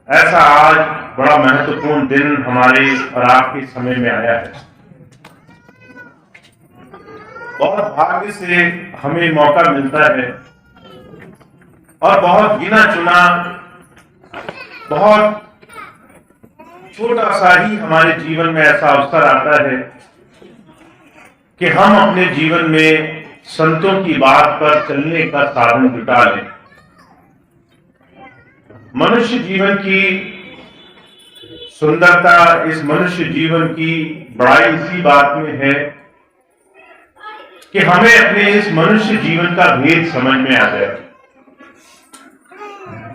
ऐसा आज बड़ा महत्वपूर्ण दिन हमारे और आपके समय में आया है। बहुत भाग्य से हमें मौका मिलता है और बहुत गिना चुना, बहुत छोटा सा ही हमारे जीवन में ऐसा अवसर आता है कि हम अपने जीवन में संतों की बात पर चलने का साधन जुटा लें। मनुष्य जीवन की सुंदरता, इस मनुष्य जीवन की बड़ाई इसी बात में है कि हमें अपने इस मनुष्य जीवन का भेद समझ में आ जाए।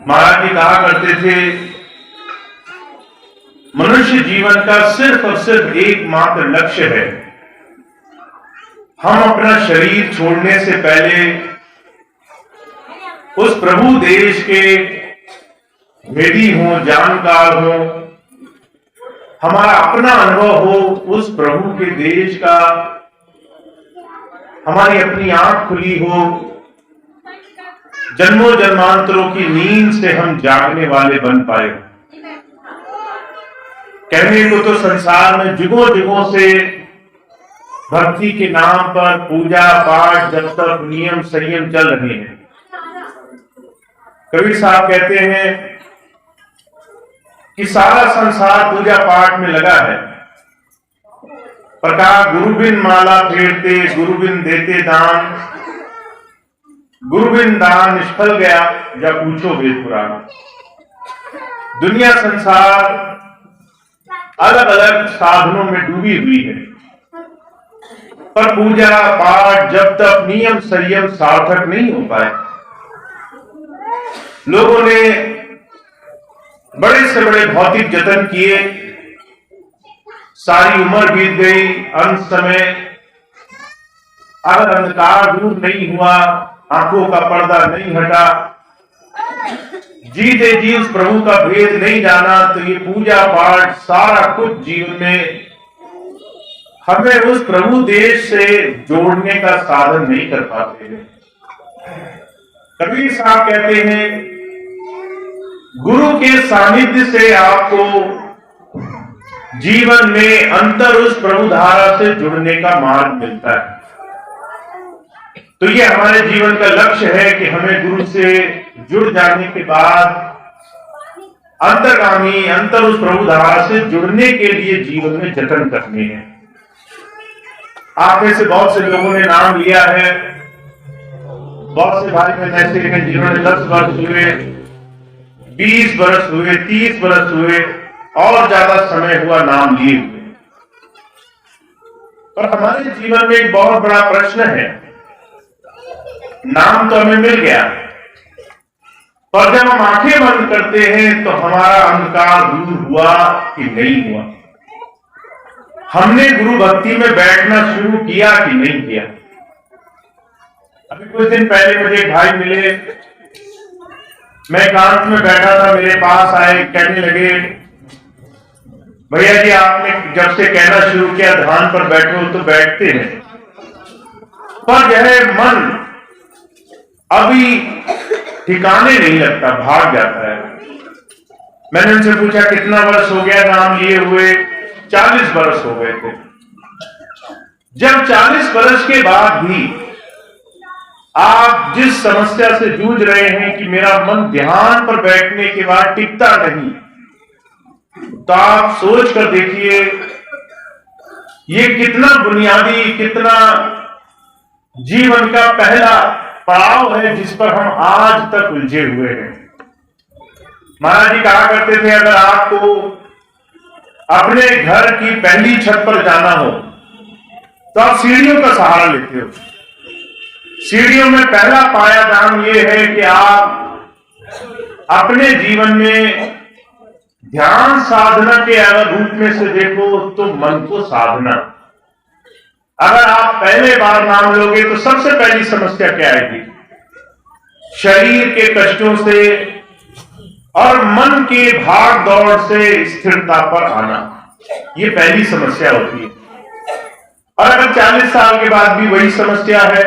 महाराज जी कहा करते थे, मनुष्य जीवन का सिर्फ और सिर्फ एकमात्र लक्ष्य है, हम अपना शरीर छोड़ने से पहले उस प्रभु देश के भेदी हो, जानकार हो, हमारा अपना अनुभव हो उस प्रभु के देश का, हमारी अपनी आंख खुली हो, जन्मों जन्मांतरों की नींद से हम जागने वाले बन पाए। कहने को तो संसार में जुगों जुगों से भक्ति के नाम पर पूजा पाठ, जब तक नियम संयम चल रहे हैं। कबीर साहब कहते हैं कि सारा संसार पूजा पाठ में लगा है, पर कहा गुरु बिन माला फेरते, गुरु बिन देते दान, गुरु बिन दान निष्फल गया, जब पूछो वेद पुराण। दुनिया संसार अलग अलग साधनों में डूबी हुई है, पर पूजा पाठ जब तक नियम संयम सार्थक नहीं हो पाए। लोगों ने बड़े से बड़े भौतिक जतन किए, सारी उम्र बीत गई, अंत समय अगर अंधकार दूर नहीं हुआ, आंखों का पर्दा नहीं हटा, जीते जी उस प्रभु का भेद नहीं जाना, तो ये पूजा पाठ सारा कुछ जीवन में हमें उस प्रभु देश से जोड़ने का साधन नहीं कर पाते हैं। कबीर साहब कहते हैं, गुरु के सानिध्य से आपको जीवन में अंतर उस प्रभु धारा से जुड़ने का मार्ग मिलता है। तो ये हमारे जीवन का लक्ष्य है कि हमें गुरु से जुड़ जाने के बाद अंतर्गामी, अंतर उस प्रभु धारा से जुड़ने के लिए जीवन में जतन करने हैं। आप में से बहुत से लोगों ने नाम लिया है, बहुत से भाई बहन ऐसे हैं जिन्होंने 10 वर्ष हुए, 20 वर्ष हुए, 30 वर्ष हुए और ज्यादा समय हुआ नाम लिए हुए। पर हमारे जीवन में एक बहुत बड़ा प्रश्न है, नाम तो हमें मिल गया, पर जब हम आंखें बंद करते हैं तो हमारा अंधकार दूर हुआ कि नहीं हुआ? हमने गुरु भक्ति में बैठना शुरू किया कि नहीं किया? अभी कुछ दिन पहले मुझे एक भाई मिले, मैं एकांत में बैठा था, मेरे पास आए, कहने लगे, भैया जी आपने जब से कहना शुरू किया ध्यान पर बैठो, तो बैठते हैं, पर यह मन अभी ठिकाने नहीं लगता, भाग जाता है। मैंने उनसे पूछा कितना वर्ष हो गया नाम लिए हुए? 40 वर्ष हो गए थे। जब 40 वर्ष के बाद भी आप जिस समस्या से जूझ रहे हैं कि मेरा मन ध्यान पर बैठने के बाद टिकता नहीं, तो आप सोच कर देखिए ये कितना बुनियादी, कितना जीवन का पहला पड़ाव है जिस पर हम आज तक उलझे हुए हैं। महाराज जी कहा करते थे, अगर आपको अपने घर की पहली छत पर जाना हो तो आप सीढ़ियों का सहारा लेते हो। सीढ़ियों में पहला पायादान ये है कि आप अपने जीवन में ध्यान साधना के अगर रूप में से देखो तो मन को साधना। अगर आप पहले बार नाम लोगे तो सबसे पहली समस्या क्या आएगी? शरीर के कष्टों से और मन के भाग दौड़ से स्थिरता पर आना, ये पहली समस्या होती है। और अगर 40 साल के बाद भी वही समस्या है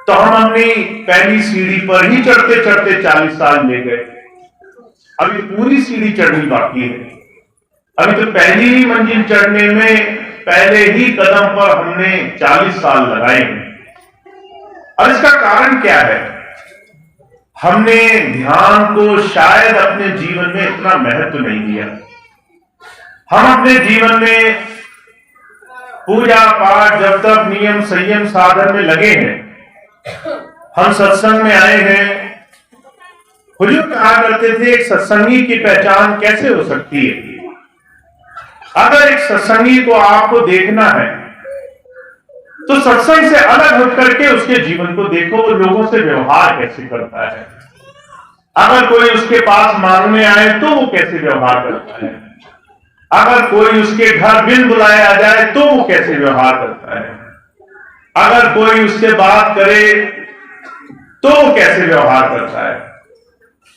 तो हम अपनी पहली सीढ़ी पर ही चढ़ते चढ़ते 40 साल ले गए। अभी पूरी सीढ़ी चढ़नी बाकी है। अभी तो पहली ही मंजिल चढ़ने में पहले ही कदम पर हमने 40 साल लगाए हैं। और इसका कारण क्या है? हमने ध्यान को शायद अपने जीवन में इतना महत्व नहीं दिया। हम अपने जीवन में पूजा पाठ, जब तक नियम संयम साधन में लगे हैं, हम सत्संग में आए हैं। हुजूर कहा करते थे, एक सत्संगी की पहचान कैसे हो सकती है? अगर एक सत्संगी को आपको देखना है तो सत्संग से अलग होकर करके उसके जीवन को देखो, वो लोगों से व्यवहार कैसे करता है। अगर कोई उसके पास मांगने आए तो वो कैसे व्यवहार करता है। अगर कोई उसके घर बिन बुलाए आ जाए तो वो कैसे व्यवहार करता है। अगर कोई उससे बात करे तो वो कैसे व्यवहार करता है।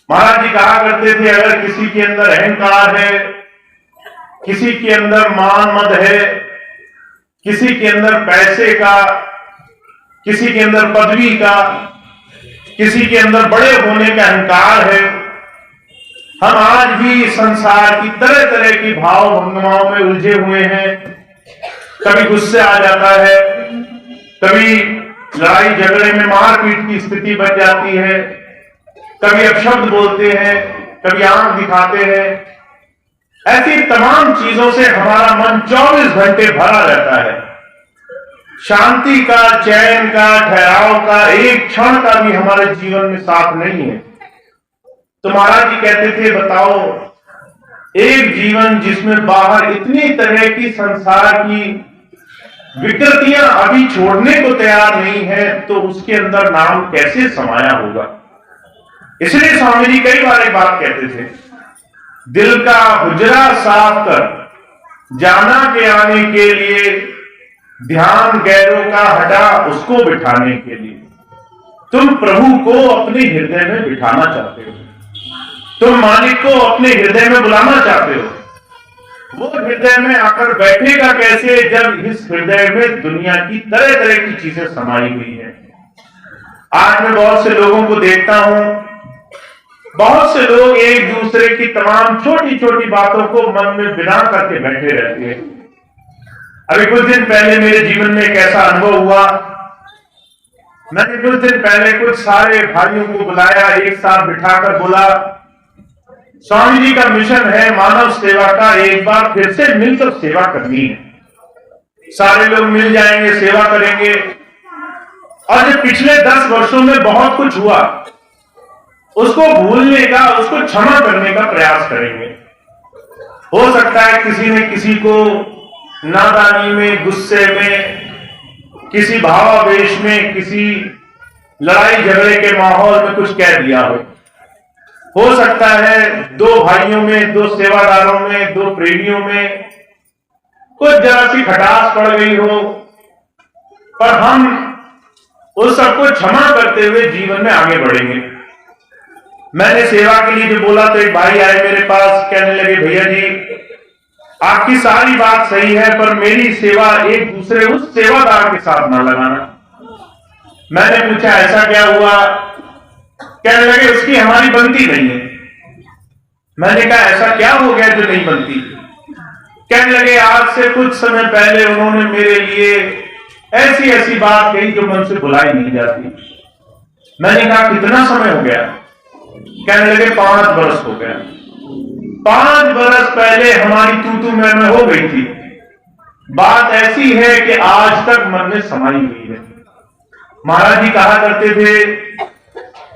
महाराज जी कहा करते थे, अगर किसी के अंदर अहंकार है, किसी के अंदर मान मद है, किसी के अंदर पैसे का, किसी के अंदर पदवी का, किसी के अंदर बड़े होने का अहंकार है, हम आज भी संसार की तरह तरह की भाव भंगमाओं में उलझे हुए हैं। कभी गुस्से आ जाता है, कभी लड़ाई झगड़े में मारपीट की स्थिति बन जाती है, कभी अपशब्द बोलते हैं, कभी आंख दिखाते हैं। ऐसी तमाम चीजों से हमारा मन 24 घंटे भरा रहता है। शांति का, चैन का, ठहराव का एक क्षण का भी हमारे जीवन में साथ नहीं है। तो महाराज जी कहते थे, बताओ एक जीवन जिसमें बाहर इतनी तरह की संसार की विकृतियां अभी छोड़ने को तैयार नहीं है, तो उसके अंदर नाम कैसे समाया होगा। इसलिए स्वामी जी कई बार एक बात कहते थे, दिल का हुजरा साफ कर जाना के आने के लिए, ध्यान गैरों का हटा उसको बिठाने के लिए। तुम प्रभु को अपने हृदय में बिठाना चाहते हो, तुम मालिक को अपने हृदय में बुलाना चाहते हो। वो हृदय में आकर बैठेगा कैसे, जब इस हृदय में दुनिया की तरह तरह की चीजें समाई हुई है। आज मैं बहुत से लोगों को देखता हूं, बहुत से लोग एक दूसरे की तमाम छोटी छोटी बातों को मन में बिना करके बैठे रहते हैं। अभी कुछ दिन पहले मेरे जीवन में एक ऐसा अनुभव हुआ। मैंने कुछ दिन पहले कुछ सारे भाइयों को बुलाया, एक साथ बिठाकर बोला, स्वामी जी का मिशन है मानव सेवा का, एक बार फिर से मिलकर सेवा करनी है। सारे लोग मिल जाएंगे, सेवा करेंगे। और जो पिछले 10 वर्षों में बहुत कुछ हुआ, उसको भूलने का, उसको क्षमा करने का प्रयास करेंगे। हो सकता है किसी ने किसी को नादानी में, गुस्से में, किसी भावावेश में, किसी लड़ाई झगड़े के माहौल में कुछ कह दिया हो सकता है 2 भाइयों में, 2 सेवादारों में, 2 प्रेमियों में कुछ जरा सी खटास पड़ गई हो, पर हम उस सबको क्षमा करते हुए जीवन में आगे बढ़ेंगे। मैंने सेवा के लिए जो बोला, तो एक भाई आए मेरे पास, कहने लगे, भैया जी आपकी सारी बात सही है, पर मेरी सेवा एक दूसरे उस सेवादार के साथ ना लगाना। मैंने पूछा ऐसा क्या हुआ? कहने लगे उसकी हमारी बनती नहीं है। मैंने कहा ऐसा क्या हो गया जो नहीं बनती? कहने लगे आज से कुछ समय पहले उन्होंने मेरे लिए ऐसी ऐसी बात कही जो मन से बुलाई नहीं जाती। मैंने कहा कितना समय हो गया? कहने लगे 5 वर्ष हो गया। 5 वर्ष पहले हमारी तू मैं हो गई थी। बात ऐसी है कि आज तक मन में समाई हुई है। महाराज जी कहा करते थे,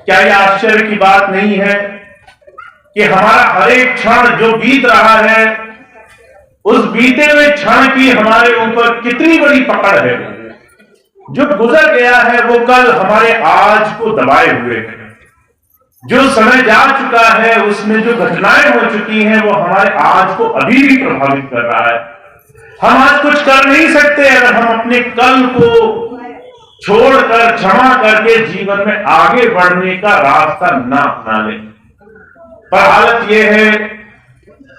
क्या यह आश्चर्य की बात नहीं है कि हमारा हर एक क्षण जो बीत रहा है, उस बीते हुए क्षण की हमारे ऊपर कितनी बड़ी पकड़ है। जो गुजर गया है वो कल हमारे आज को दबाए हुए है। जो समय जा चुका है उसमें जो घटनाएं हो चुकी हैं वो हमारे आज को अभी भी प्रभावित कर रहा है। हम आज कुछ कर नहीं सकते अगर हम अपने कल को छोड़कर, क्षमा करके जीवन में आगे बढ़ने का रास्ता ना अपना लें। पर हालत यह है,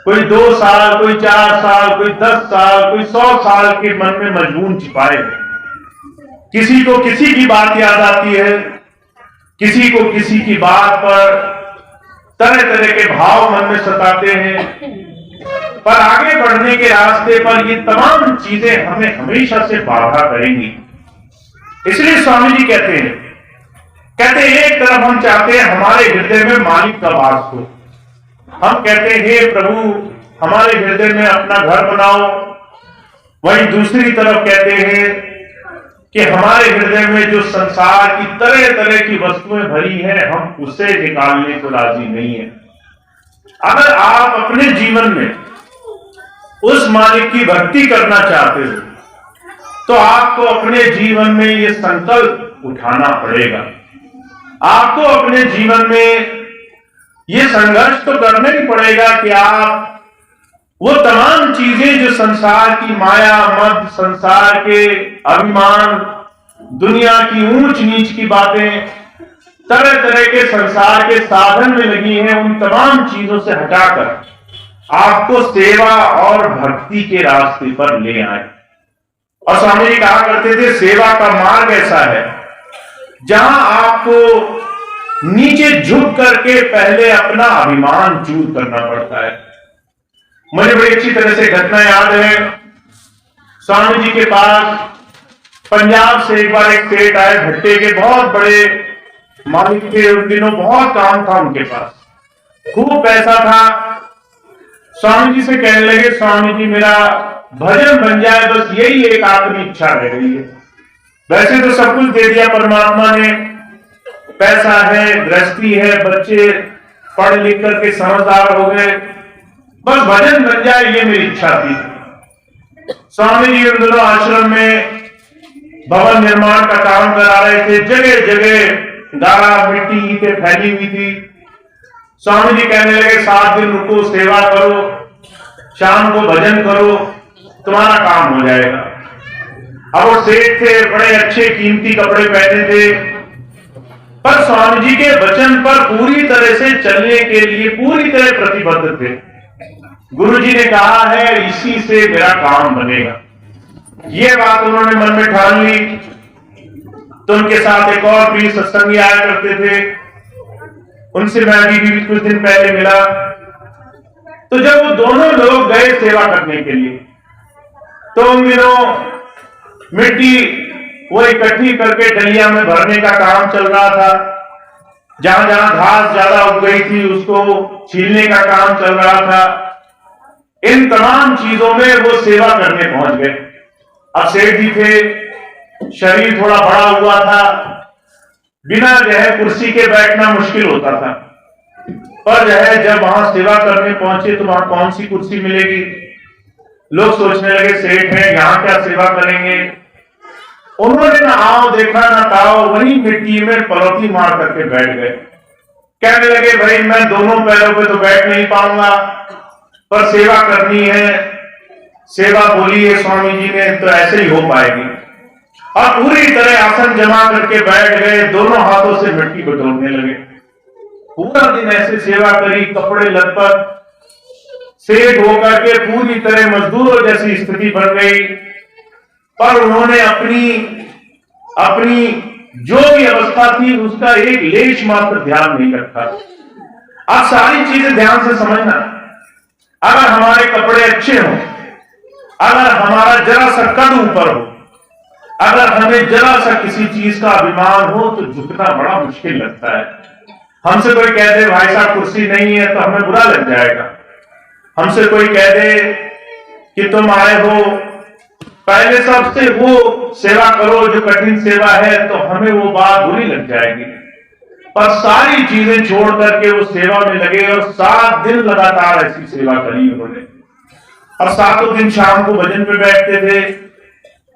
कोई 2 साल, कोई 4 साल, कोई 10 साल, कोई 100 साल के मन में मजबून छिपाए हैं। किसी को किसी की बात याद आती है, किसी को किसी की बात पर तरह तरह के भाव मन में सताते हैं, पर आगे बढ़ने के रास्ते पर ये तमाम चीजें हमें हमेशा से बाधा करेंगी। इसलिए स्वामी जी कहते हैं एक तरफ हम चाहते हैं हमारे हृदय में मालिक का वास हो, हम कहते हैं हे प्रभु हमारे हृदय में अपना घर बनाओ। वहीं दूसरी तरफ कहते हैं कि हमारे हृदय में जो संसार की तरह तरह की वस्तुएं भरी हैं, हम उसे निकालने को राजी नहीं है। अगर आप अपने जीवन में उस मालिक की भक्ति करना चाहते हो तो आपको अपने जीवन में यह संकल्प उठाना पड़ेगा। आपको अपने जीवन में यह संघर्ष तो करना ही पड़ेगा कि आप वो तमाम चीजें जो संसार की माया मद, संसार के अभिमान, दुनिया की ऊंच नीच की बातें, तरह तरह के संसार के साधन में लगी हैं, उन तमाम चीजों से हटाकर आपको सेवा और भक्ति के रास्ते पर ले आए। और स्वामी जी कहा करते थे सेवा का मार्ग ऐसा है जहां आपको नीचे झुक करके पहले अपना अभिमान चूर करना पड़ता है। मुझे बड़ी अच्छी तरह से घटना याद है। स्वामी जी के पास पंजाब से एक बार एक सेठ आए, भट्टे के बहुत बड़े मालिक थे, उन दिनों बहुत काम था उनके पास, खूब पैसा था। स्वामी जी से कहने लगे स्वामी जी मेरा भजन बन जाए, बस यही एक आखिरी इच्छा रह गई है। वैसे तो सब कुछ दे दिया परमात्मा ने, पैसा है, गृहस्थी है, बच्चे पढ़ लिख करके समझदार हो गए, बस भजन बन जाए ये मेरी इच्छा थी। स्वामी जी उन दोनों आश्रम में भवन निर्माण का काम करा रहे थे, जगह जगह गारा मिट्टी ईंटें फैली हुई थी। स्वामी जी कहने लगे 7 दिन रुको, सेवा करो, शाम को भजन करो, तुम्हारा काम हो जाएगा। अब वो सेठ थे, बड़े अच्छे कीमती कपड़े पहने थे, पर स्वामी जी के वचन पर पूरी तरह से चलने के लिए पूरी तरह प्रतिबद्ध थे। गुरु जी ने कहा है इसी से मेरा काम बनेगा, ये बात उन्होंने मन में ठान ली। तो उनके साथ एक और प्रिय सत्संगी आया करते थे, उनसे मैं भी कुछ दिन पहले मिला। तो जब वो दोनों लोग गए सेवा करने के लिए तो उन दिनों मिट्टी वो इकट्ठी करके डलिया में भरने का काम चल रहा था। जहां जहां घास ज्यादा उग गई थी उसको छीलने का काम चल रहा था। इन तमाम चीजों में वो सेवा करने पहुंच गए। अब सेठ जी थे, शरीर थोड़ा बड़ा हुआ था, बिना जो है कुर्सी के बैठना मुश्किल होता था, पर जो है जब वहां सेवा करने पहुंचे तो वहां कौन सी कुर्सी मिलेगी। लोग सोचने लगे सेठ हैं, यहां क्या सेवा करेंगे। उन्होंने ना आओ देखा ना ताओ, वही मिट्टी में पलौती मार करके बैठ गए। कहने लगे भाई मैं दोनों पैरों पे तो बैठ नहीं पाऊंगा, पर सेवा करनी है, सेवा बोली है स्वामी जी ने तो ऐसे ही हो पाएगी। और पूरी तरह आसन जमा करके बैठ गए, दोनों हाथों से मिट्टी बटोरने लगे। पूरा दिन ऐसे सेवा करी, कपड़े लटपट, सेठ होकर के पूरी तरह मजदूरों जैसी स्थिति बन गई। पर उन्होंने अपनी जो भी अवस्था थी उसका एक लेश मात्र ध्यान नहीं रखा। अब सारी चीजें ध्यान से समझना, अगर हमारे कपड़े अच्छे हों, अगर हमारा जरा सा कद ऊपर हो, अगर हमें जरा सा किसी चीज का अभिमान हो तो झुकना बड़ा मुश्किल लगता है। हमसे कोई कह दे भाई साहब कुर्सी नहीं है तो हमें बुरा लग जाएगा। हमसे कोई कह दे कि तुम आए हो, पहले सबसे वो सेवा करो जो कठिन सेवा है, तो हमें वो बात बुरी लग जाएगी। पर सारी चीजें छोड़ करके वो सेवा में लगे और 7 दिन लगातार ऐसी सेवा करी उन्होंने। और 7 दिन शाम को भजन पे बैठते थे।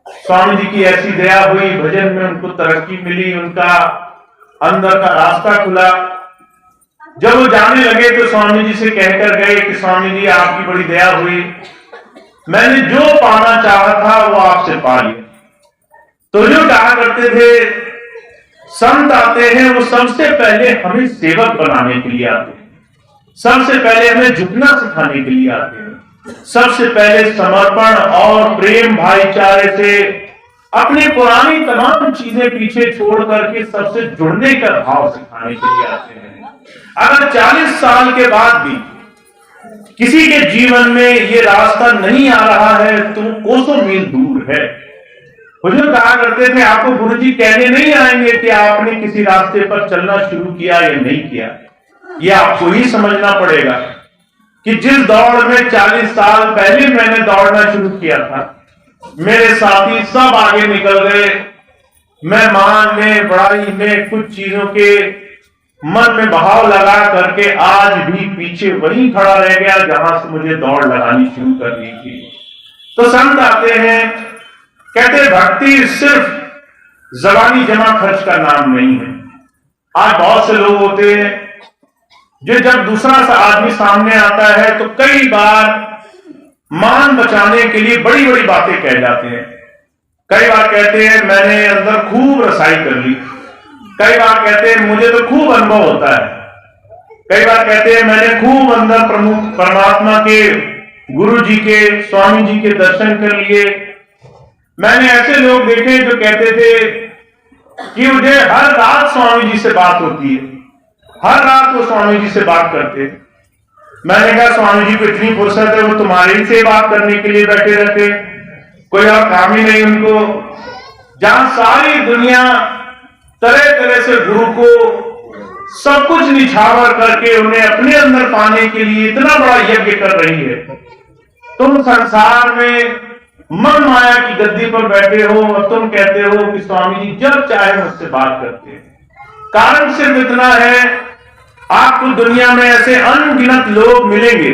स्वामी जी की ऐसी दया हुई, भजन में उनको तरक्की मिली, उनका अंदर का रास्ता खुला। जब वो जाने लगे तो स्वामी जी से कहकर गए कि स्वामी जी आपकी बड़ी दया हुई, मैंने जो पाना चाहा था वो आपसे पा लिया। तो जो कहा करते थे संत आते हैं वो सबसे पहले हमें सेवक बनाने के लिए आते हैं, सबसे पहले हमें झुकना सिखाने के लिए आते हैं, सबसे पहले समर्पण और प्रेम भाईचारे से अपनी पुरानी तमाम चीजें पीछे छोड़ करके सबसे जुड़ने का भाव सिखाने के लिए आते हैं। अगर 40 साल के बाद भी किसी के जीवन में ये रास्ता नहीं आ रहा है तो कोसों मील दूर है। हुजूर कहा करते थे, आपको गुरुजी कहने नहीं आएंगे कि आपने किसी रास्ते पर चलना शुरू किया या नहीं किया, ये आपको ही समझना पड़ेगा कि जिस दौड़ में 40 साल पहले मैंने दौड़ना शुरू किया था, मेरे साथी सब आगे निकल गए, मैं मान में, पढ़ाई में, कुछ चीजों के मन में बहाव लगा करके आज भी पीछे वहीं खड़ा रह गया जहां से मुझे दौड़ लगानी शुरू करनी थी। तो संत आते हैं, कहते भक्ति सिर्फ जबानी जमा खर्च का नाम नहीं है। आज बहुत से लोग होते हैं जो जब दूसरा सा आदमी सामने आता है तो कई बार मान बचाने के लिए बड़ी बड़ी बातें कह जाते हैं। कई बार कहते हैं मैंने अंदर खूब रसाई कर ली, कई बार कहते हैं मुझे तो खूब अनुभव होता है, कई बार कहते हैं मैंने खूब अंदर प्रमुख परमात्मा के, गुरु जी के, स्वामी जी के दर्शन कर लिए। मैंने ऐसे लोग देखे जो कहते थे कि मुझे हर रात स्वामी जी से बात होती है, हर रात वो स्वामी जी से बात करते। मैंने कहा स्वामी जी को इतनी फुर्सत है, वो तुम्हारे ही से बात करने के लिए बैठे रहते, कोई और काम ही नहीं उनको। जहां सारी दुनिया तरह तरह से गुरु को सब कुछ निछावर करके उन्हें अपने अंदर पाने के लिए इतना बड़ा यज्ञ कर रही है, तुम संसार में मन माया की गद्दी पर बैठे हो और तुम कहते हो कि स्वामी जी जब चाहे मुझसे बात करते हैं। कारण सिर्फ इतना है, आपको दुनिया में ऐसे अनगिनत लोग मिलेंगे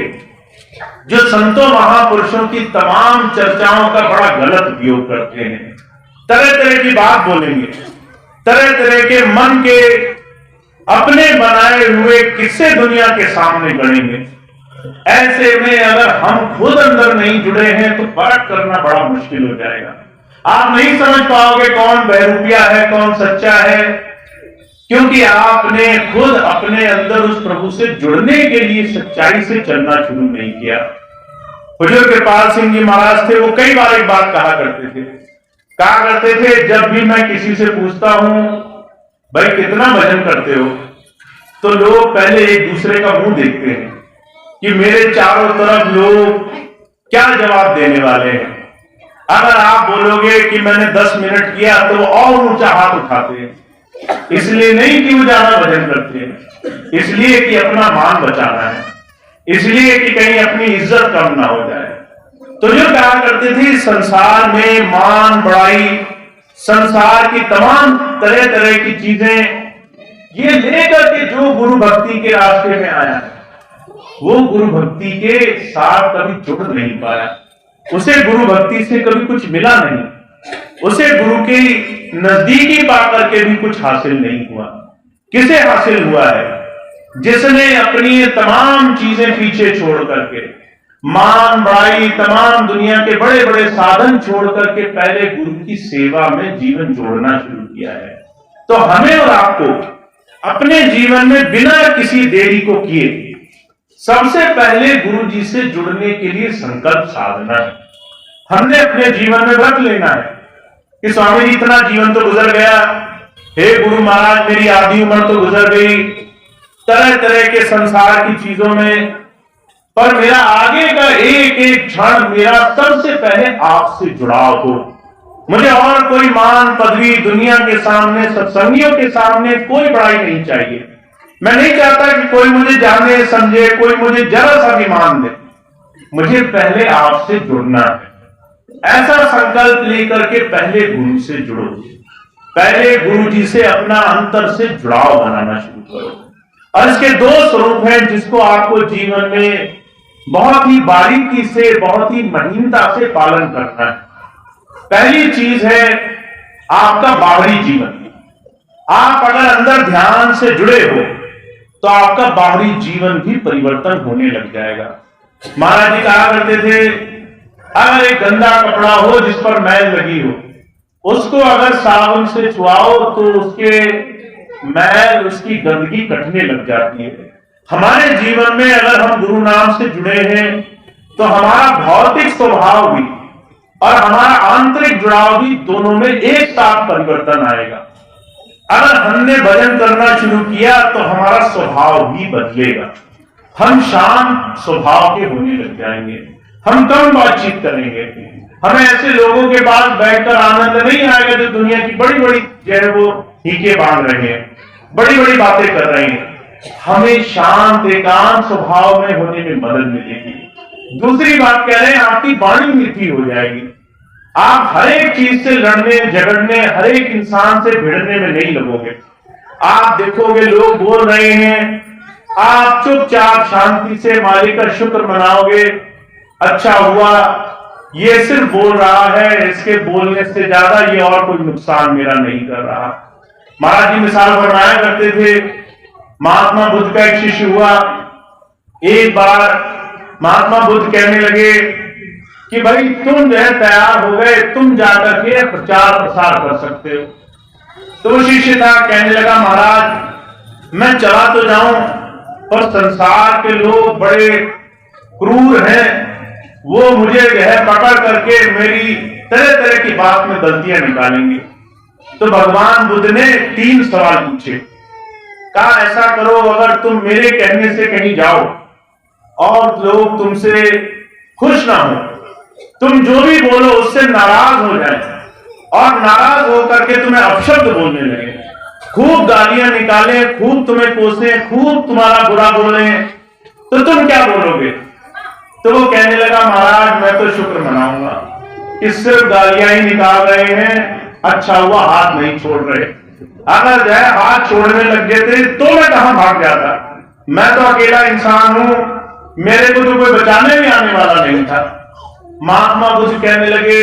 जो संतों महापुरुषों की तमाम चर्चाओं का बड़ा गलत उपयोग करते हैं, तरह तरह की बात बोलेंगे, तरह तरह के मन के अपने बनाए हुए किस्से दुनिया के सामने गढ़ेंगे। ऐसे में अगर हम खुद अंदर नहीं जुड़े हैं तो फर्क करना बड़ा मुश्किल हो जाएगा। आप नहीं समझ पाओगे कौन बहरूपिया है, कौन सच्चा है, क्योंकि आपने खुद अपने अंदर उस प्रभु से जुड़ने के लिए सच्चाई से चलना शुरू नहीं किया। हुजूर कृपाल सिंह जी महाराज थे, वो कई बार एक बात कहा करते थे, जब भी मैं किसी से पूछता हूं भाई कितना भजन करते हो, तो लोग पहले एक दूसरे का मुंह देखते हैं कि मेरे चारों तरफ लोग क्या जवाब देने वाले हैं। अगर आप बोलोगे कि मैंने 10 मिनट किया तो वो और ऊंचा हाथ उठाते हैं, इसलिए नहीं कि वो ज्यादा भजन करते हैं, इसलिए कि अपना मान बचाना है, इसलिए कि कहीं अपनी इज्जत कम ना हो जाए। तो जो कहा करते थे संसार में मान बढ़ाई, संसार की तमाम तरह तरह की चीजें ये लेकर के जो गुरु भक्ति के रास्ते में आया है वो गुरु भक्ति के साथ कभी जुड़ नहीं पाया, उसे गुरु भक्ति से कभी कुछ मिला नहीं, उसे गुरु की नजदीकी पाकर के भी कुछ हासिल नहीं हुआ। किसे हासिल हुआ है? जिसने अपनी तमाम चीजें पीछे छोड़ करके, मान बढ़ाई, तमाम दुनिया के बड़े बड़े साधन छोड़ करके पहले गुरु की सेवा में जीवन जोड़ना शुरू किया है। तो हमें और आपको अपने जीवन में बिना किसी देरी को किए सबसे पहले गुरु जी से जुड़ने के लिए संकल्प साधना है। हमने अपने जीवन में व्रत लेना है कि स्वामी जी इतना जीवन तो गुजर गया, हे गुरु महाराज मेरी आधी उम्र तो गुजर गई तरह तरह के संसार की चीजों में, पर मेरा आगे का एक एक क्षण मेरा सबसे पहले आपसे जुड़ाव हो। मुझे और कोई मान पदवी दुनिया के सामने, सत्संगियों के सामने कोई बड़ाई नहीं चाहिए। मैं नहीं चाहता कि कोई मुझे जाने समझे, कोई मुझे जरा सा भी मान दे, मुझे पहले आपसे जुड़ना है। ऐसा संकल्प लेकर के पहले गुरु से जुड़ो, पहले गुरु जी से अपना अंतर से जुड़ाव बनाना शुरू करो। और इसके 2 स्वरूप हैं जिसको आपको जीवन में बहुत ही बारीकी से, बहुत ही महीनता से पालन करना है। पहली चीज है आपका बाहरी जीवन। आप अगर अंदर ध्यान से जुड़े हो तो आपका बाहरी जीवन भी परिवर्तन होने लग जाएगा। महाराज जी कहा करते थे, अगर एक गंदा कपड़ा हो जिस पर मैल लगी हो, उसको अगर साबुन से छुआओ तो उसके मैल, उसकी गंदगी कटने लग जाती है। हमारे जीवन में अगर हम गुरु नाम से जुड़े हैं तो हमारा भौतिक स्वभाव भी और हमारा आंतरिक जुड़ाव भी, दोनों में एक साथ परिवर्तन आएगा। अगर हमने भजन करना शुरू किया तो हमारा स्वभाव भी बदलेगा। हम शांत स्वभाव के होने लग जाएंगे, हम कम बातचीत करेंगे, हमें ऐसे लोगों के पास बैठकर आनंद नहीं आएगा जो दुनिया की बड़ी बड़ी जो है वो हीके बांध रहे हैं, बड़ी बड़ी बातें कर रहे हैं। हमें शांत एकांत स्वभाव में होने में मदद मिलेगी। दूसरी बात कह रहे हैं, आपकी वाणी मीठी हो जाएगी। आप हर एक चीज से लड़ने झगड़ने, हर एक इंसान से भिड़ने में नहीं लगोगे। आप देखोगे लोग बोल रहे हैं, आप चुपचाप शांति से मालिक का शुक्र मनाओगे, अच्छा हुआ ये सिर्फ बोल रहा है, इसके बोलने से ज्यादा ये और कोई नुकसान मेरा नहीं कर रहा। महाराज जी मिसाल फरमाया करते थे, महात्मा बुद्ध का एक शिष्य हुआ। एक बार महात्मा बुद्ध कहने लगे कि भाई तुम जो है तैयार हो गए, तुम जाकर के प्रचार प्रसार कर सकते हो। तो वो शिष्य था, कहने लगा महाराज मैं चला तो जाऊं, पर संसार के लोग बड़े क्रूर हैं, वो मुझे जो है पकड़ करके मेरी तरह तरह की बात में गलतियां निकालेंगे। तो भगवान बुद्ध ने 3 सवाल पूछे। कहा ऐसा करो, अगर तुम मेरे कहने से कहीं जाओ और लोग तुमसे खुश ना हो, तुम जो भी बोलो उससे नाराज हो जाए और नाराज होकर के तुम्हें अपशब्द बोलने लगे, खूब गालियां निकाले, खूब तुम्हें कोसे, खूब तुम्हारा बुरा बोले, तो तुम क्या बोलोगे? तो वो कहने लगा महाराज मैं तो शुक्र मनाऊंगा कि सिर्फ गालियां ही निकाल रहे हैं, अच्छा हुआ हाथ नहीं छोड़ रहे। अगर जो है हाथ छोड़ने लग गए थे तो मैं कहां भाग जाता, मैं तो अकेला इंसान हूं, मेरे को तो कोई बचाने भी आने वाला नहीं था। महात्मा बुद्ध कहने लगे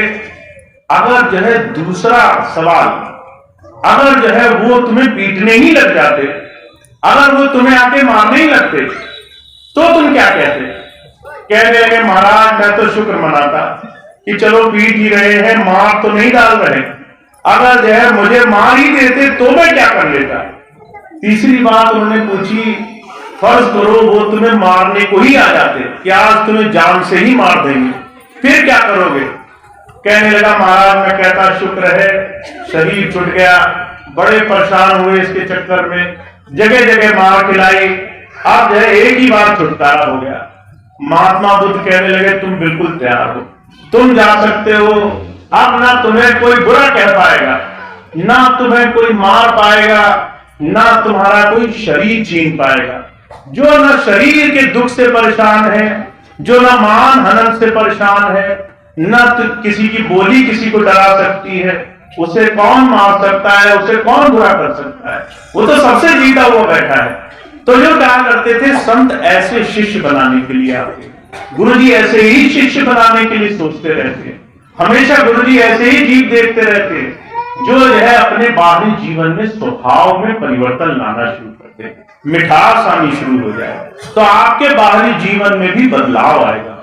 अगर जो है दूसरा सवाल, अगर जो है वो तुम्हें पीटने ही लग जाते, अगर वो तुम्हें आके मारने ही लगते, तो तुम क्या कहते? कहने लगे महाराज मैं तो शुक्र मनाता कि चलो पीट ही रहे हैं, मार तो नहीं डाल रहे, अगर जो है मुझे मार ही देते तो मैं क्या कर लेता। तीसरी बात उन्होंने पूछी, फर्ज करो वो तुम्हें मारने को ही आ जाते, क्या आज तुम्हें जान से ही मार देंगे, फिर क्या करोगे? कहने लगा महाराज मैं कहता शुक्र है, शरीर छूट गया, बड़े परेशान हुए इसके चक्कर में, जगह जगह मार खिलाई, अब जो है एक ही बार छुटकारा हो गया। महात्मा बुद्ध कहने लगे तुम बिल्कुल तैयार हो, तुम जा सकते हो, अब ना तुम्हें कोई बुरा कह पाएगा, ना तुम्हें कोई मार पाएगा, ना तुम्हारा कोई शरीर छीन पाएगा। जो ना शरीर के दुख से परेशान है, जो ना मान हनन से परेशान है, ना तो किसी की बोली किसी को डरा सकती है, उसे कौन मार सकता है, उसे कौन बुरा कर सकता है, वो तो सबसे जीता हुआ बैठा है। तो जो क्या करते थे, संत ऐसे शिष्य बनाने के लिए आते, गुरुजी ऐसे ही शिष्य बनाने के लिए सोचते रहते, हमेशा गुरुजी ऐसे ही जीव देखते रहते जो है अपने बाहरी जीवन में स्वभाव में परिवर्तन लाना शुरू करते, मिठास आनी शुरू हो जाए, तो आपके बाहरी जीवन में भी बदलाव आएगा।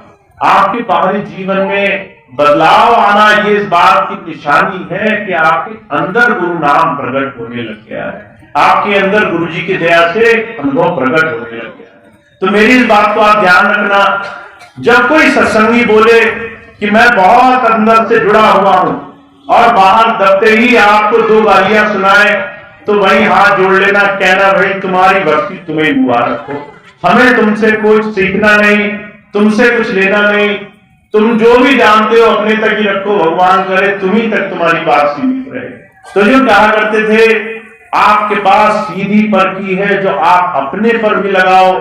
आपके बाहरी जीवन में बदलाव आना ये इस बात की निशानी है कि आपके अंदर गुरु नाम प्रकट होने लग गया है, आपके अंदर गुरु जी की दया से अनुभव प्रकट होने लग गया है। तो मेरी इस बात को आप ध्यान रखना, जब कोई सत्संगी बोले कि मैं बहुत अंदर से जुड़ा हुआ हूं और बाहर दबते ही आपको 2 गालियां सुनाए, तो वही हाथ जोड़ लेना, कहना भाई तुम्हारी भक्ति तुम्हें मुबारक हो, हमें तुमसे कुछ सीखना नहीं, तुमसे कुछ लेना नहीं, तुम जो भी जानते हो अपने तक ही रखो, भगवान करे तुम्ही तक तुम्हारी बात सीमित रहे। तो जो कहा करते थे आपके पास सीधी परखी है जो आप अपने पर भी लगाओ,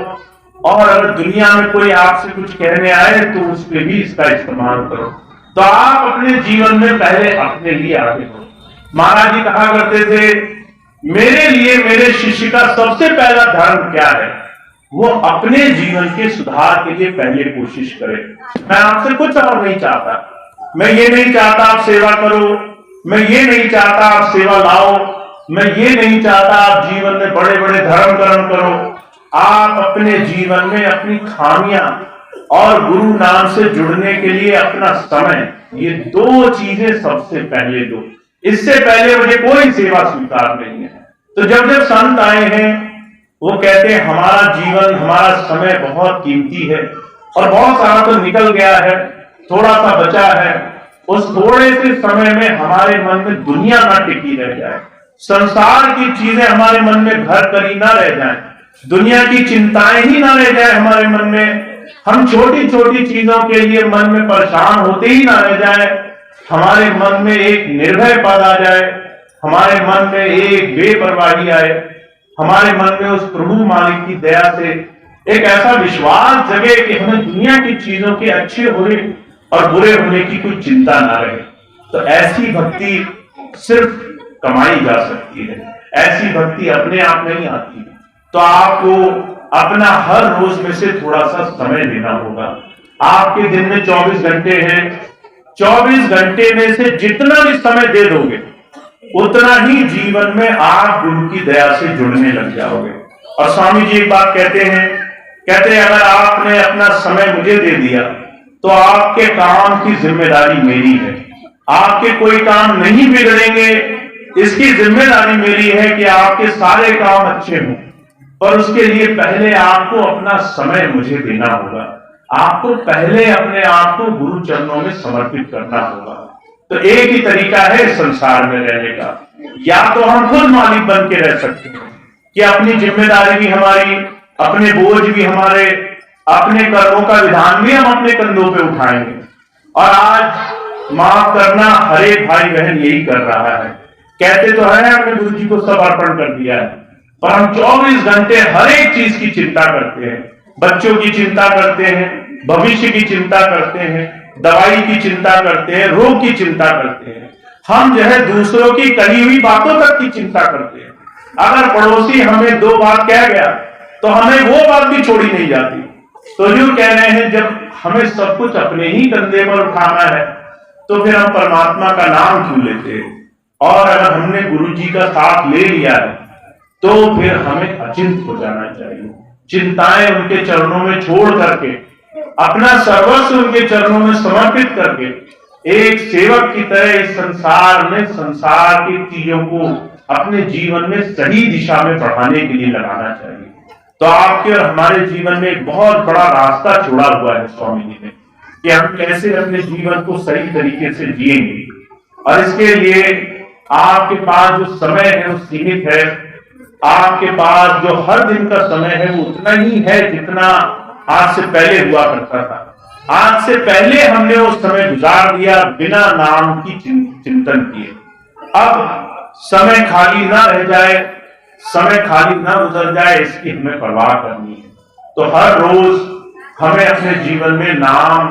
और अगर दुनिया में कोई आपसे कुछ कहने आए तो उस पर भी इसका इस्तेमाल करो। तो आप अपने जीवन में पहले अपने लिए आगे हो। महाराज जी कहा करते थे मेरे लिए मेरे शिष्य का सबसे पहला धर्म क्या है, वो अपने जीवन के सुधार के लिए पहले कोशिश करे। मैं आपसे कुछ और नहीं चाहता, मैं ये नहीं चाहता आप सेवा करो, मैं ये नहीं चाहता आप सेवा लाओ, मैं ये नहीं चाहता आप जीवन में बड़े बड़े धर्म कर्म करो। आप अपने जीवन में अपनी खामियां और गुरु नाम से जुड़ने के लिए अपना समय, ये 2 चीजें सबसे पहले दो, इससे पहले मुझे कोई सेवा स्वीकार नहीं है। तो जब जब संत आए हैं वो कहते हैं हमारा जीवन, हमारा समय बहुत कीमती है और बहुत सारा तो निकल गया है, थोड़ा सा बचा है, उस थोड़े से समय में हमारे मन में दुनिया ना टिकी रह जाए, संसार की चीजें हमारे मन में घर करी ना रह जाएं, दुनिया की चिंताएं ही ना रह जाए हमारे मन में, हम छोटी छोटी चीजों के लिए मन में परेशान होते ही ना रह जाए, हमारे मन में एक निर्भय पद आ जाए, हमारे मन में एक बेपरवाही आए, हमारे मन में उस प्रभु मालिक की दया से एक ऐसा विश्वास जगे कि हमें दुनिया की चीजों के अच्छे होने और बुरे होने की कोई चिंता ना रहे। तो ऐसी भक्ति सिर्फ कमाई जा सकती है, ऐसी भक्ति अपने आप नहीं आती। तो आपको अपना हर रोज में से थोड़ा सा समय देना होगा। आपके दिन में 24 घंटे हैं, 24 घंटे में से जितना भी समय दे दोगे उतना ही जीवन में आप गुरु की दया से जुड़ने लग जाओगे। और स्वामी जी एक बात कहते हैं अगर आपने अपना समय मुझे दे दिया तो आपके काम की जिम्मेदारी मेरी है, आपके कोई काम नहीं बिगड़ेंगे, इसकी जिम्मेदारी मेरी है कि आपके सारे काम अच्छे हों। पर उसके लिए पहले आपको अपना समय मुझे देना होगा, आपको पहले अपने आप को गुरु चरणों में समर्पित करना होगा। तो एक ही तरीका है संसार में रहने का, या तो हम खुद मालिक बन के रह सकते हैं कि अपनी जिम्मेदारी भी हमारी, अपने बोझ भी हमारे, अपने कर्मों का विधान भी हम अपने कंधों पे उठाएंगे। और आज माफ करना हर एक भाई बहन यही कर रहा है, कहते तो है हमने गुरु जी को सब अर्पण कर दिया है, पर हम 24 घंटे हर एक चीज की चिंता करते हैं, बच्चों की चिंता करते हैं, भविष्य की चिंता करते हैं, दवाई की चिंता करते हैं, रोग की चिंता करते हैं, हम जो है दूसरों की कही हुई बातों तक की चिंता करते हैं। अगर पड़ोसी हमें 2 बात कह गया तो हमें वो बात भी छोड़ी नहीं जाती। तो जो कह रहे हैं जब हमें सब कुछ अपने ही कंधे पर उठाना है तो फिर हम परमात्मा का नाम क्यों लेते हैं? और अगर हमने गुरु जी का साथ ले लिया है तो फिर हमें अचिंत हो जाना चाहिए, चिंताएं उनके चरणों में छोड़ करके, अपना सर्वस्व उनके चरणों में समर्पित करके एक सेवक की तरह इस संसार में संसार की चीजों को अपने जीवन में सही दिशा में बढ़ाने के लिए लगाना चाहिए। तो आपके और हमारे जीवन में एक बहुत बड़ा रास्ता छोड़ा हुआ है स्वामी जी ने कि हम कैसे अपने जीवन को सही तरीके से जिएंगे। और इसके लिए आपके पास जो समय है वो सीमित है, आपके पास जो हर दिन का समय है वो उतना ही है जितना आज से पहले हुआ करता था। आज से पहले हमने वो समय गुजार दिया बिना नाम की चिंतन किए। अब समय खाली ना रह जाए, समय खाली ना गुजर जाए, इसकी हमें परवाह करनी है। तो हर रोज हमें अपने जीवन में नाम,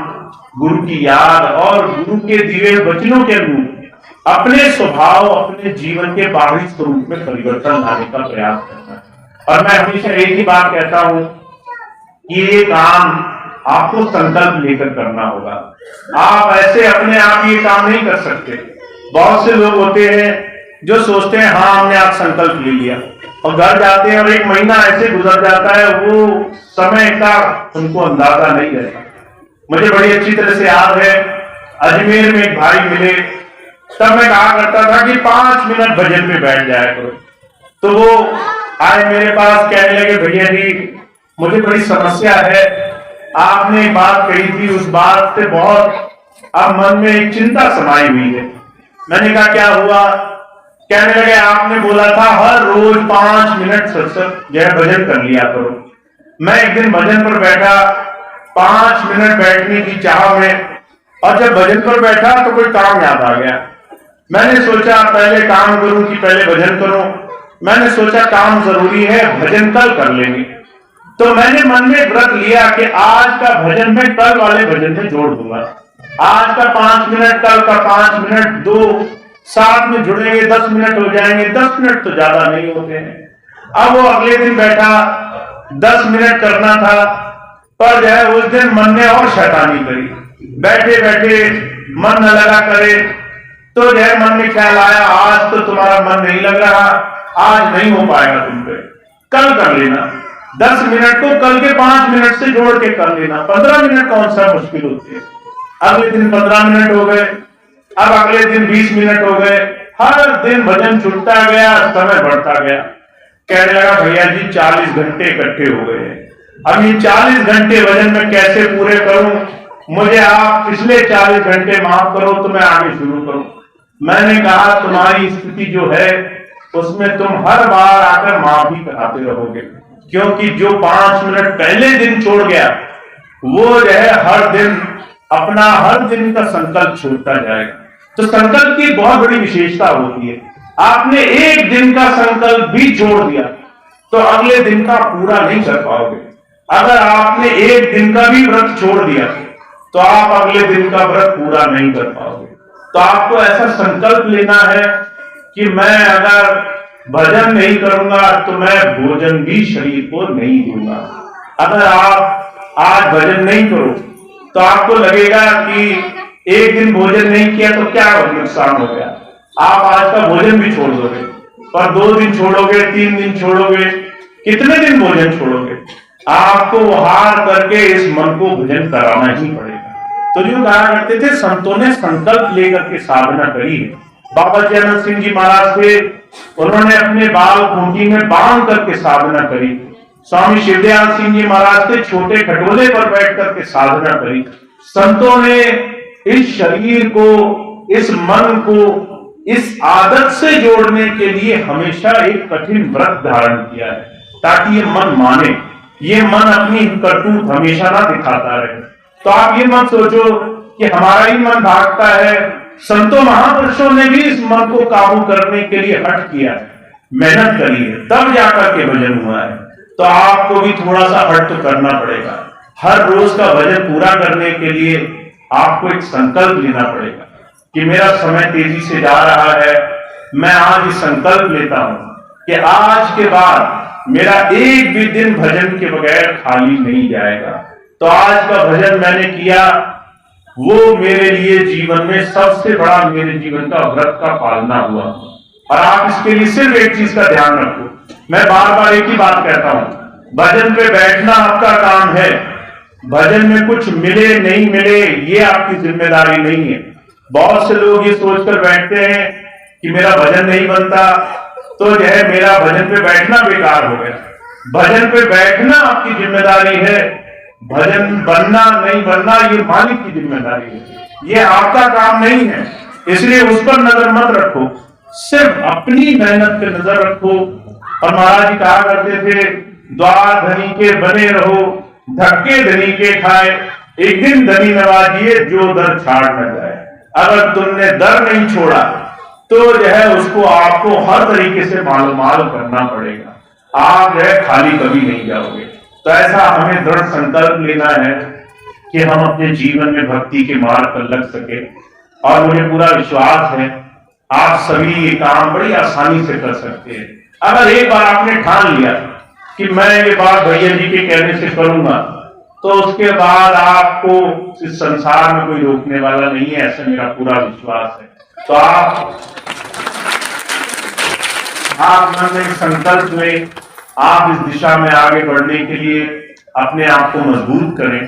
गुरु की याद और गुरु के दिए वचनों के अनुरूप अपने स्वभाव, अपने जीवन के बाहरी स्वरूप में परिवर्तन लाने का प्रयास करना है। और मैं हमेशा एक ही बात कहता हूं कि ये काम आपको संकल्प लेकर करना होगा। आप ऐसे अपने आप ये काम नहीं कर सकते। बहुत से लोग होते हैं जो सोचते हैं हाँ हमने आज संकल्प ले लिया, और घर जाते हैं और 1 महीना ऐसे गुजर जाता है, वो समय का उनको अंदाजा नहीं रहता। मुझे बड़ी अच्छी तरह से याद है, अजमेर में एक भाई मिले, तब मैं कहा करता था कि 5 मिनट भजन में बैठ जाया करो। तो वो आए मेरे पास, कहने लगे भैया जी मुझे बड़ी समस्या है, आपने एक बात कही थी, उस बात से बहुत अब मन में एक चिंता समाई हुई है। मैंने कहा क्या हुआ? कहने लगे आपने बोला था हर रोज 5 मिनट सत्संग जो है भजन कर लिया करो। मैं एक दिन भजन पर बैठा, 5 मिनट बैठने की चाह में, और जब भजन पर बैठा तो कोई काम याद आ गया। मैंने सोचा पहले काम करूं कि पहले भजन करूं। मैंने सोचा काम जरूरी है, भजन कल कर लेंगे। तो मैंने मन में व्रत लिया कि आज का भजन मैं कल वाले भजन में जोड़ दूंगा। आज का 5 मिनट, कल का 5 मिनट, 2 साथ में जुड़ेंगे, 10 मिनट हो जाएंगे। 10 मिनट तो ज्यादा नहीं होते हैं। अब वो अगले दिन बैठा, 10 मिनट करना था, पर जो है उस दिन मन ने और शैतानी करी। बैठे बैठे मन न लगा करे तो जो है मन में ख्याल आया आज तो तुम्हारा मन नहीं लग रहा, आज नहीं हो पाएगा तुम पे, कल कर लेना। 10 मिनट को कल के 5 मिनट से जोड़ के कर लेना। 15 मिनट कौन सा मुश्किल होती है। अगले दिन 15 मिनट हो गए, अब अगले दिन 20 मिनट हो गए। हर दिन भजन छूटता गया, समय बढ़ता गया। कहने लगा भैया जी 40 घंटे इकट्ठे हो गए। अब ये 40 घंटे भजन में कैसे पूरे करूं? मुझे आप पिछले 40 घंटे माफ करो तो मैं आगे शुरू करूं। मैंने कहा तुम्हारी स्थिति जो है उसमें तुम हर बार आकर माफी कराते रहोगे, क्योंकि जो 5 मिनट पहले दिन छोड़ गया वो जो है हर दिन अपना हर दिन का संकल्प छोड़ता जाएगा। तो संकल्प की बहुत बड़ी विशेषता होती है। आपने एक दिन का संकल्प भी छोड़ दिया तो अगले दिन का पूरा नहीं कर पाओगे। अगर आपने एक दिन का भी व्रत छोड़ दिया तो आप अगले दिन का व्रत पूरा नहीं कर पाओगे। तो आपको ऐसा संकल्प लेना है कि मैं अगर भजन नहीं करूंगा तो मैं भोजन भी शरीर को नहीं दूंगा। अगर आप आज भजन नहीं करो तो आपको लगेगा कि एक दिन भोजन नहीं किया तो क्या नुकसान हो गया। आप आज का भोजन भी छोड़ दोगे, पर 2 दिन छोड़ोगे, 3 दिन छोड़ोगे, कितने दिन भोजन छोड़ोगे। आपको हार करके इस मन को भजन कराना ही पड़ेगा। तो जो कहा करते थे, संतों ने संकल्प लेकर के साधना करी है। बाबा जयनंद सिंह जी महाराज थे, उन्होंने अपने बाल खूंटी में बांध करके साधना करी। स्वामी शिवदयाल सिंह जी महाराज थे, छोटे खटोले पर बैठ करके साधना करी। संतों ने इस शरीर को, इस मन को इस आदत से जोड़ने के लिए हमेशा एक कठिन व्रत धारण किया है, ताकि ये मन माने, ये मन अपनी करतूत हमेशा ना दिखाता रहे। तो आप ये मत सोचो कि हमारा ही मन भागता है। संतों महापुरुषों ने भी इस मन को काबू करने के लिए हट किया है, मेहनत करी है, तब जाकर के भजन हुआ है। तो आपको भी थोड़ा सा हट तो करना पड़ेगा। हर रोज का भजन पूरा करने के लिए आपको एक संकल्प लेना पड़ेगा कि मेरा समय तेजी से जा रहा है, मैं आज संकल्प लेता हूं कि आज के बाद मेरा एक भी दिन भजन के बगैर खाली नहीं जाएगा। तो आज का भजन मैंने किया, वो मेरे लिए जीवन में सबसे बड़ा मेरे जीवन का व्रत का पालना हुआ। और आप इसके लिए सिर्फ एक चीज का ध्यान रखो, मैं बार बार एक ही बात कहता हूं, भजन पे बैठना आपका काम है। भजन में कुछ मिले नहीं मिले ये आपकी जिम्मेदारी नहीं है। बहुत से लोग ये सोचकर बैठते हैं कि मेरा भजन नहीं बनता तो जो है मेरा भजन पे बैठना बेकार हो गया। भजन पे बैठना आपकी जिम्मेदारी है, भजन बनना नहीं बनना ये मालिक की जिम्मेदारी है, ये आपका काम नहीं है। इसलिए उस पर नजर मत रखो, सिर्फ अपनी मेहनत पे नजर रखो। और महाराज जी कहा करते थे, द्वार धनी के बने रहो, धक्के धनी के खाए, एक दिन धनी नवाजिए जो दर छाड़ न जाए। अगर तुमने दर नहीं छोड़ा तो जो है उसको आपको हर तरीके से माल करना पड़ेगा, आप जो है खाली कभी नहीं जाओगे। तो ऐसा हमें दृढ़ संकल्प लेना है कि हम अपने जीवन में भक्ति के मार्ग पर लग सके। और मुझे पूरा विश्वास है आप सभी ये काम बड़ी आसानी से कर सकते हैं। अगर एक बार आपने ठान लिया कि मैं ये बात भैया जी के कहने से करूंगा, तो उसके बाद आपको इस संसार में कोई रोकने वाला नहीं है, ऐसा मेरा पूरा विश्वास है। तो आप मन में संकल्प लें, आप इस दिशा में आगे बढ़ने के लिए अपने आप को मजबूत करें।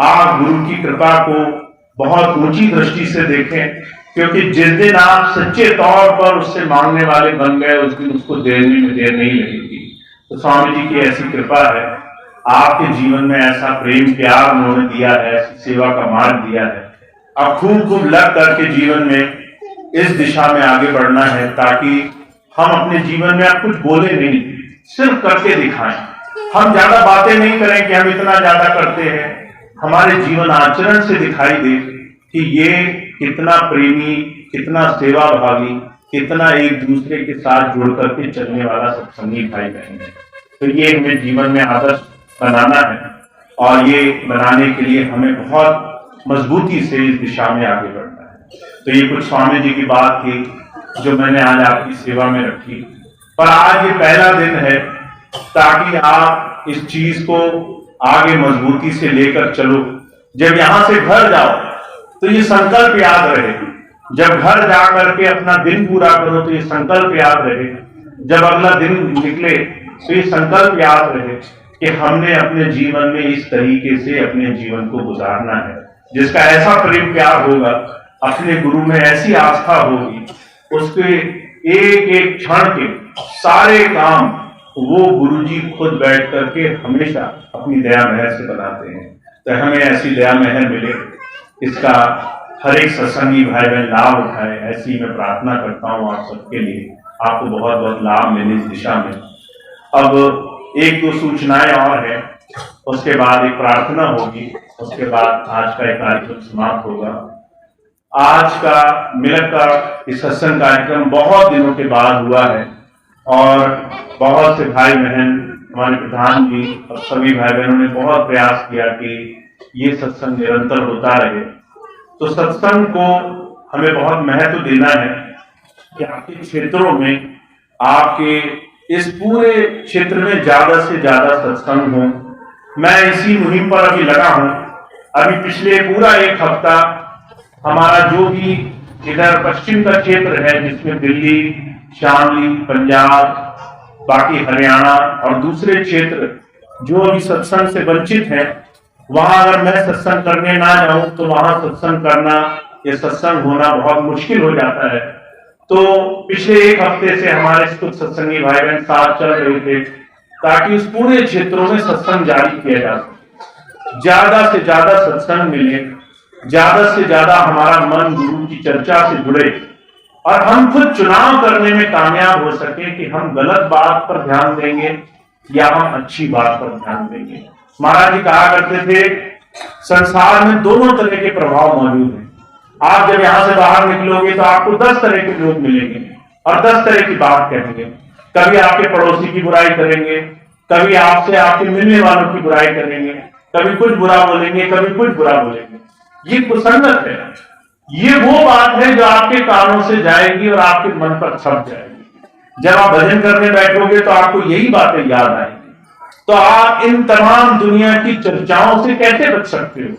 आप गुरु की कृपा को बहुत ऊंची दृष्टि से देखें, क्योंकि जिस दिन आप सच्चे तौर पर उससे मांगने वाले बन गए उस दिन उसको देने में देर नहीं लगेगी। तो स्वामी जी की ऐसी कृपा है, आपके जीवन में ऐसा प्रेम प्यार उन्होंने दिया है, ऐसी सेवा का मार्ग दिया है। अब खूब खूब लग करके जीवन में इस दिशा में आगे बढ़ना है, ताकि हम अपने जीवन में आप कुछ बोले नहीं, सिर्फ करके दिखाएं। हम ज्यादा बातें नहीं करें कि हम इतना ज्यादा करते हैं, हमारे जीवन आचरण से दिखाई दे कि ये कितना प्रेमी, कितना सेवा भावी, कितना एक दूसरे के साथ जुड़ करके चलने वाला सत्संगी भाई बहन है। तो ये हमें जीवन में आदर्श बनाना है, और ये बनाने के लिए हमें बहुत मजबूती से इस दिशा में आगे बढ़ना है। तो ये कुछ स्वामी जी की बात थी जो मैंने आज आपकी सेवा में रखी। पर आज ये पहला दिन है, ताकि आप इस चीज को आगे मजबूती से लेकर चलो। जब यहां से घर जाओ तो ये संकल्प याद रहे, जब घर जाकर के अपना दिन पूरा करो तो ये संकल्प याद रहे, जब अगला दिन निकले तो ये संकल्प याद रहे कि हमने अपने जीवन में इस तरीके से अपने जीवन को गुजारना है। जिसका ऐसा प्रेम प्यार होगा, अपने गुरु में ऐसी आस्था होगी, उसके एक एक क्षण के सारे काम वो गुरुजी खुद बैठ करके हमेशा अपनी दया महर से बनाते हैं। तो हमें ऐसी दया महर मिले, इसका हर एक सत्संगी भाई बहन लाभ उठाए, ऐसी मैं प्रार्थना करता हूँ आप सबके लिए। आपको बहुत बहुत लाभ मिले इस दिशा में। अब एक दो सूचनाएं और हैं, उसके बाद एक प्रार्थना होगी, उसके बाद आज का एक कार्यक्रम समाप्त होगा। आज का मिलक का इस सत्संग कार्यक्रम बहुत दिनों के बाद हुआ है और बहुत से भाई बहन, हमारे प्रधान जी और सभी भाई बहनों ने बहुत प्रयास किया कि ये सत्संग निरंतर होता रहे। तो सत्संग को हमें बहुत महत्व देना है कि आपके क्षेत्रों में, आपके इस पूरे क्षेत्र में ज्यादा से ज्यादा सत्संग हो। मैं इसी मुहिम पर अभी लगा हूं। अभी पिछले पूरा एक हफ्ता हमारा जो भी इधर पश्चिम का क्षेत्र है, जिसमें दिल्ली, शामली, पंजाब, बाकी हरियाणा और दूसरे क्षेत्र जो अभी सत्संग से वंचित हैं, वहां अगर मैं सत्संग करने ना जाऊं तो वहां सत्संग करना या सत्संग होना बहुत मुश्किल हो जाता है। तो पिछले एक हफ्ते से हमारे कुछ सत्संगी भाई बहन साथ चल रहे थे ताकि उस पूरे क्षेत्रों में सत्संग जारी किया जा सके, ज्यादा से ज्यादा सत्संग मिले, ज्यादा से ज्यादा हमारा मन गुरु की चर्चा से जुड़े और हम खुद चुनाव करने में कामयाब हो सके कि हम गलत बात पर ध्यान देंगे या हम अच्छी बात पर ध्यान देंगे। महाराज जी कहा करते थे, संसार में दोनों तरह के प्रभाव मौजूद हैं। आप जब यहां से बाहर निकलोगे तो आपको 10 तरह के लोग मिलेंगे और 10 तरह की बात कहेंगे। कभी आपके पड़ोसी की बुराई करेंगे, कभी आपसे आपके मिलने वालों की बुराई करेंगे, कभी कुछ बुरा बोलेंगे, कभी कुछ बुरा बोलेंगे। ये कुसंगत है। ये वो बात है जो आपके कानों से जाएगी और आपके मन पर छप जाएगी। जब आप भजन करने बैठोगे तो आपको यही बातें याद आएंगी। तो आप इन तमाम दुनिया की चर्चाओं से कैसे बच सकते हो?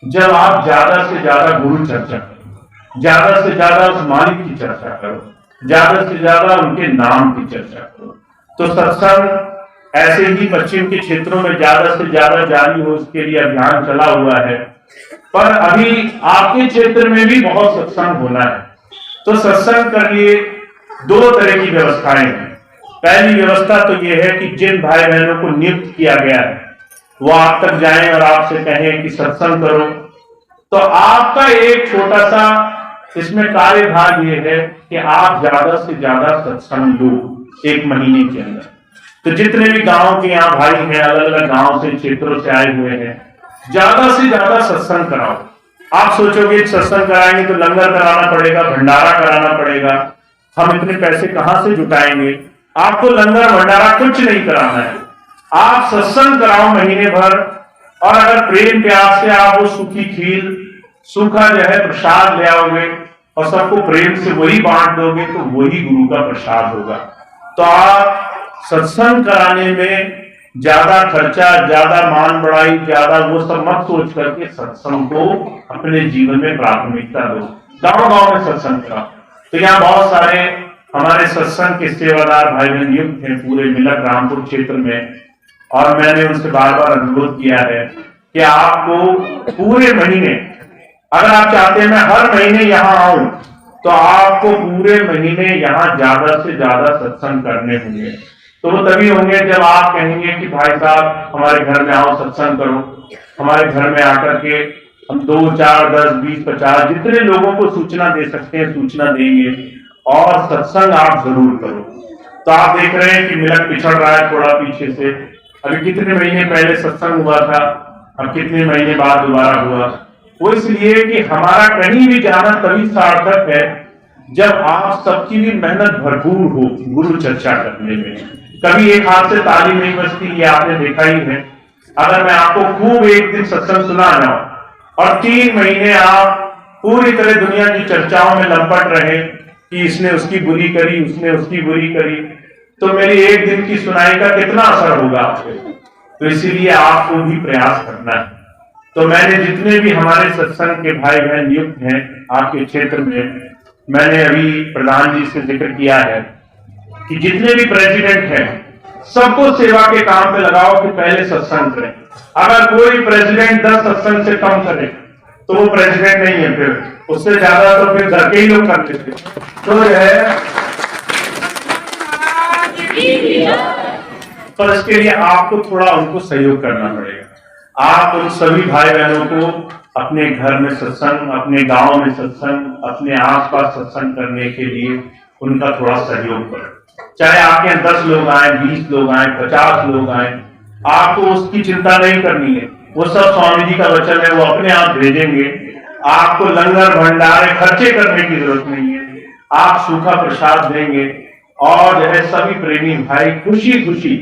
जब आप ज्यादा से ज्यादा गुरु चर्चा करो, ज्यादा से ज्यादा उस मालिक की चर्चा करो, ज्यादा से ज्यादा उनके नाम की चर्चा करो। तो सत्संग ऐसे ही पश्चिम के क्षेत्रों में ज्यादा से ज्यादा जारी हो, उसके लिए अभियान चला हुआ है। पर अभी आपके क्षेत्र में भी बहुत सत्संग होना है। तो सत्संग के लिए 2 तरह की व्यवस्थाएं हैं। पहली व्यवस्था तो यह है कि जिन भाई बहनों को नियुक्त किया गया है वो आप तक जाएं और आपसे कहें कि सत्संग करो। तो आपका एक छोटा सा इसमें कार्यभाग ये है कि आप ज्यादा से ज्यादा सत्संग लो 1 महीने के अंदर। तो जितने भी गांव के यहाँ भाई हैं, अलग अलग गांव से, क्षेत्रों से आए हुए हैं, ज्यादा से ज्यादा सत्संग कराओ। आप सोचोगे सत्संग कराएंगे तो लंगर कराना पड़ेगा, भंडारा कराना पड़ेगा, हम इतने पैसे कहां से जुटाएंगे? आपको लंगर भंडारा कुछ नहीं कराना है। आप सत्संग कराओ महीने भर, और अगर प्रेम प्यार से आप वो सूखी खीर, सूखा जो है प्रसाद ले आओगे और सबको प्रेम से वही बांट दोगे तो वही गुरु का प्रसाद होगा। तो आप सत्संग कराने में ज्यादा खर्चा, ज्यादा मान बढ़ाई, ज्यादा वो सब मत सोच करके सत्संग को अपने जीवन में प्राथमिकता दो। गांव गांव में सत्संग कराओ। तो यहाँ बहुत सारे हमारे सत्संग के सेवादार भाई बहन नियुक्त हैं पूरे मिलक रामपुर क्षेत्र में, और मैंने उनसे बार बार अनुरोध किया है कि आपको पूरे महीने, अगर आप चाहते हैं मैं हर महीने यहाँ आऊं, तो आपको पूरे महीने यहाँ ज्यादा से ज्यादा सत्संग करने होंगे। तो वो तभी होंगे जब आप कहेंगे कि भाई साहब हमारे घर में आओ, सत्संग करो। हमारे घर में आकर के हम 2, 4, 10, 20, 50 जितने लोगों को सूचना दे सकते हैं सूचना देंगे, और सत्संग आप जरूर करो। तो आप देख रहे हैं कि मिलक पिछड़ रहा है थोड़ा पीछे से। अभी कितने महीने पहले सत्संग हुआ था, अब कितने महीने बाद दोबारा हुआ। वो इसलिए कि हमारा कहीं भी जाना तभी सार्थक है जब आप सबकी भी मेहनत भरपूर हो गुरु चर्चा करने में। कभी एक हाथ से ताली नहीं बजती, ये आपने देखा ही है। अगर मैं आपको खूब एक दिन सत्संग सुना जाऊं और 3 महीने आप पूरी तरह दुनिया की चर्चाओं में लंपट रहे कि इसने उसकी बुरी करी, उसने उसकी बुरी करी, तो मेरी एक दिन की सुनाई का कितना असर होगा आप पे? तो इसीलिए आपको भी प्रयास करना है। तो मैंने जितने भी हमारे सत्संग के भाई बहन नियुक्त हैं आपके क्षेत्र में, मैंने अभी प्रधान जी से जिक्र किया है कि जितने भी प्रेसिडेंट हैं सबको सेवा के काम पे लगाओ कि पहले सत्संग करें। अगर कोई प्रेसिडेंट 10 सत्संग से कम करे तो वो प्रेसिडेंट नहीं है, फिर उससे ज्यादा तो फिर घर के ही लोग कर लेते। तो है पर इसके लिए आपको थोड़ा उनको सहयोग करना पड़ेगा। आप उन सभी भाई बहनों को अपने घर में सत्संग, अपने गांव में सत्संग, अपने आसपास सत्संग करने के लिए उनका थोड़ा सहयोग करें। चाहे आपके यहाँ 10 लोग आए, 20 लोग आए, 50 लोग आए, आपको उसकी चिंता नहीं करनी है। वो सब स्वामी जी का वचन है, वो अपने आप भेजेंगे। आपको लंगर भंडारे खर्चे करने की जरूरत नहीं है। आप सूखा प्रसाद देंगे और जो है सभी प्रेमी भाई खुशी खुशी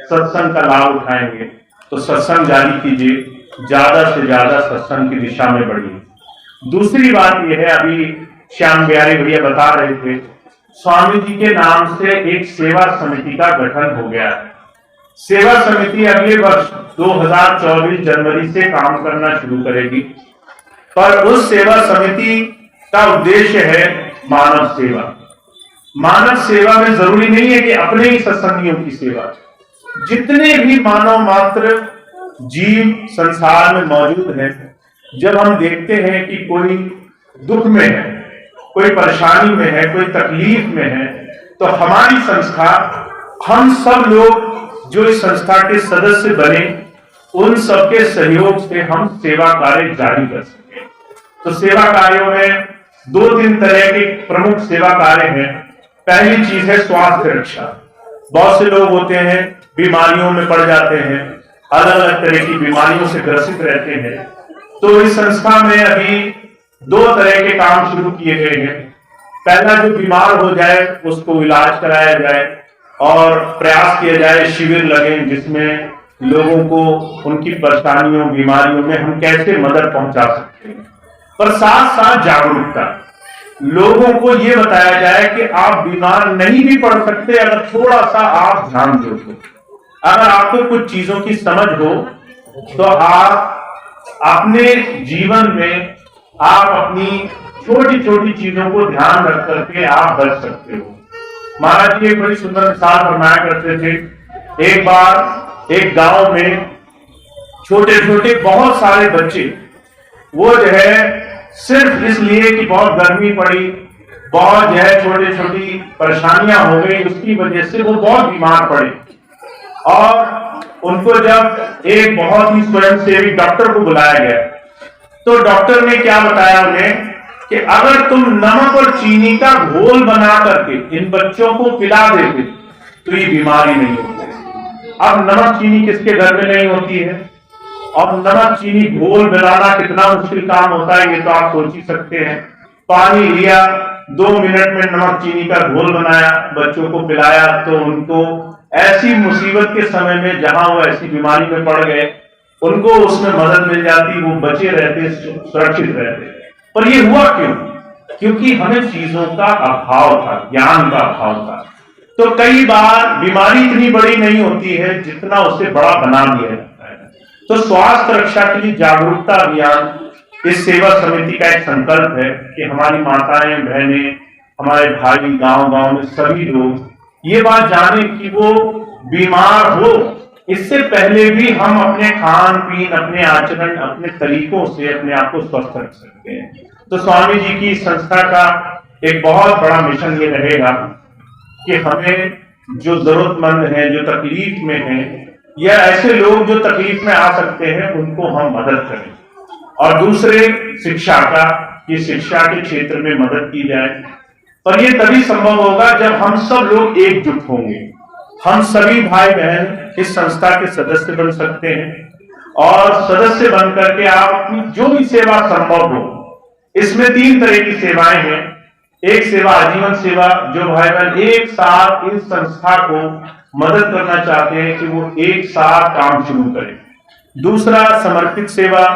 सत्संग का लाभ उठाएंगे। तो सत्संग जारी कीजिए, ज्यादा से ज्यादा सत्संग की दिशा में बढ़िए। दूसरी बात यह है, अभी श्याम बिहारी भैया बता रहे थे, स्वामी जी के नाम से एक सेवा समिति का गठन हो गया है। सेवा समिति अगले वर्ष 2024 जनवरी से काम करना शुरू करेगी। पर उस सेवा समिति का उद्देश्य है मानव सेवा। मानव सेवा में जरूरी नहीं है कि अपने ही सत्संगियों की सेवा, जितने भी मानव मात्र जीव संसार में मौजूद है, जब हम देखते हैं कि कोई दुख में है, कोई परेशानी में है, कोई तकलीफ में है, तो हमारी संस्था, हम सब लोग जो इस संस्था के सदस्य बने, उन सबके सहयोग से हम सेवा कार्य जारी कर सके। तो सेवा कार्यों में 2-3 तरह के प्रमुख सेवा कार्य हैं। पहली चीज है स्वास्थ्य रक्षा। बहुत से लोग होते हैं बीमारियों में पड़ जाते हैं, अलग अलग तरह की बीमारियों से ग्रसित रहते हैं। तो इस संस्था में अभी 2 तरह के काम शुरू किए गए हैं। पहला, जो बीमार हो जाए उसको इलाज कराया जाए और प्रयास किया जाए शिविर लगे, जिसमें लोगों को उनकी परेशानियों बीमारियों में हम कैसे मदद पहुंचा सकते हैं। पर साथ साथ जागरूकता, लोगों को यह बताया जाए कि आप बीमार नहीं भी पड़ सकते अगर थोड़ा सा आप ध्यान दो। अगर आपको कुछ चीजों की समझ हो तो आप अपने जीवन में आप अपनी छोटी छोटी चीजों को ध्यान रख करके आप बच सकते हो। महाराज जी एक बड़ी सुंदर मिसाल फरमाया करते थे। एक बार एक गांव में छोटे छोटे बहुत सारे बच्चे, वो जो है सिर्फ इसलिए कि बहुत गर्मी पड़ी, बहुत जो है छोटी छोटी परेशानियां हो गई, उसकी वजह से वो बहुत बीमार पड़े। और उनको जब एक बहुत ही स्वयंसेवी डॉक्टर को बुलाया गया, तो डॉक्टर ने क्या बताया उन्हें कि अगर तुम नमक और चीनी का घोल बना करके इन बच्चों को पिला देते तो ये बीमारी नहीं होती। अब नमक चीनी किसके घर में नहीं होती है, और नमक चीनी घोल बनाना कितना मुश्किल काम होता है, ये तो आप सोच ही सकते हैं। पानी लिया, 2 मिनट में नमक चीनी का घोल बनाया, बच्चों को पिलाया, तो उनको ऐसी मुसीबत के समय में जहां वो ऐसी बीमारी में पड़ गए, उनको उसमें मदद मिल जाती, वो बचे रहते, सुरक्षित रहते। पर ये हुआ क्यों? क्योंकि हमें चीजों का अभाव था, ज्ञान का अभाव था। तो कई बार बीमारी इतनी बड़ी नहीं होती है जितना उसे बड़ा बना दिया जाता है। तो स्वास्थ्य रक्षा के लिए जागरूकता अभियान इस सेवा समिति का एक संकल्प है कि हमारी माताएं बहनें, हमारे भाई गांव गांव में सभी लोग ये बात जाने कि वो बीमार हो, इससे पहले भी हम अपने खान पीन, अपने आचरण, अपने तरीकों से अपने आप को स्वस्थ रख सकते हैं। तो स्वामी जी की संस्था का एक बहुत बड़ा मिशन ये रहेगा कि हमें जो जरूरतमंद हैं, जो तकलीफ में हैं, या ऐसे लोग जो तकलीफ में आ सकते हैं, उनको हम मदद करें। और दूसरे शिक्षा का, ये शिक्षा के क्षेत्र में मदद की जाए। पर ये तभी संभव होगा जब हम सब लोग एकजुट होंगे। हम सभी भाई बहन इस संस्था के सदस्य बन सकते हैं, और सदस्य बन करके आप अपनी जो भी सेवा संभव हो, इसमें 3 तरह की सेवाएं हैं। एक सेवा आजीवन सेवा, जो भाई बहन एक साथ इस संस्था को मदद करना चाहते हैं कि वो एक साथ काम शुरू करें। दूसरा समर्पित सेवा,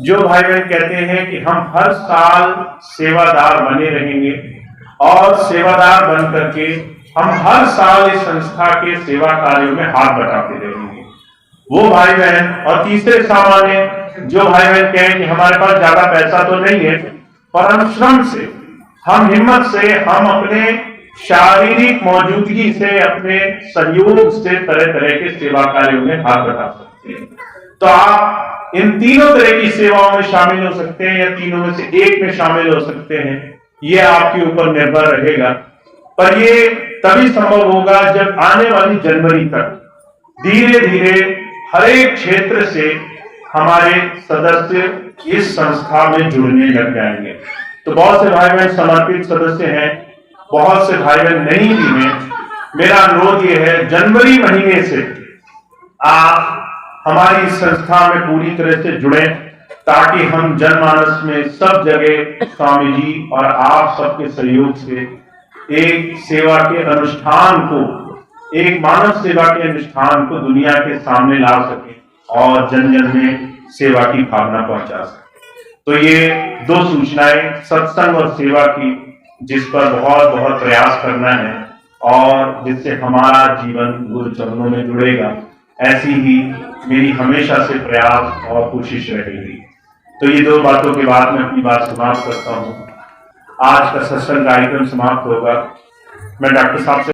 जो भाई बहन कहते हैं कि हम हर साल सेवादार बने रहेंगे और सेवादार बन करके हम हर साल इस संस्था के सेवा कार्यों में हाथ बटाते रहेंगे, वो भाई बहन। और तीसरे सामान्य, जो भाई बहन कहें कि हमारे पास ज्यादा पैसा तो नहीं है, पर हम श्रम से, हम हिम्मत से, हम अपने शारीरिक मौजूदगी से, अपने सहयोग से तरह तरह के सेवा कार्यों में हाथ बटा सकते हैं। तो आप इन तीनों तरह की सेवाओं में शामिल हो सकते हैं, या तीनों में से एक में शामिल हो सकते हैं, ये आपके ऊपर निर्भर रहेगा। पर ये तभी संभव होगा जब आने वाली जनवरी तक धीरे धीरे हर एक क्षेत्र से हमारे सदस्य इस संस्था में जुड़ने लग जाएंगे। तो बहुत से भाई बहन समर्पित सदस्य हैं, बहुत से भाई बहन नहीं भी हैं, मेरा अनुरोध ये है, जनवरी महीने से आप हमारी संस्था में पूरी तरह से जुड़े, ताकि हम जनमानस में सब जगह स्वामी जी और आप सबके सहयोग से एक सेवा के अनुष्ठान को, एक मानव सेवा के अनुष्ठान को दुनिया के सामने ला सके और जन जन में सेवा की भावना पहुंचा सके। तो ये दो सूचनाएं सत्संग और सेवा की, जिस पर बहुत बहुत प्रयास करना है और जिससे हमारा जीवन गुरु चरणों में जुड़ेगा, ऐसी ही मेरी हमेशा से प्रयास और कोशिश रहेगी। तो ये दो बातों के बाद मैं अपनी बात समाप्त करता हूँ। आज का सत्संग कार्यक्रम समाप्त होगा। मैं डॉक्टर साहब से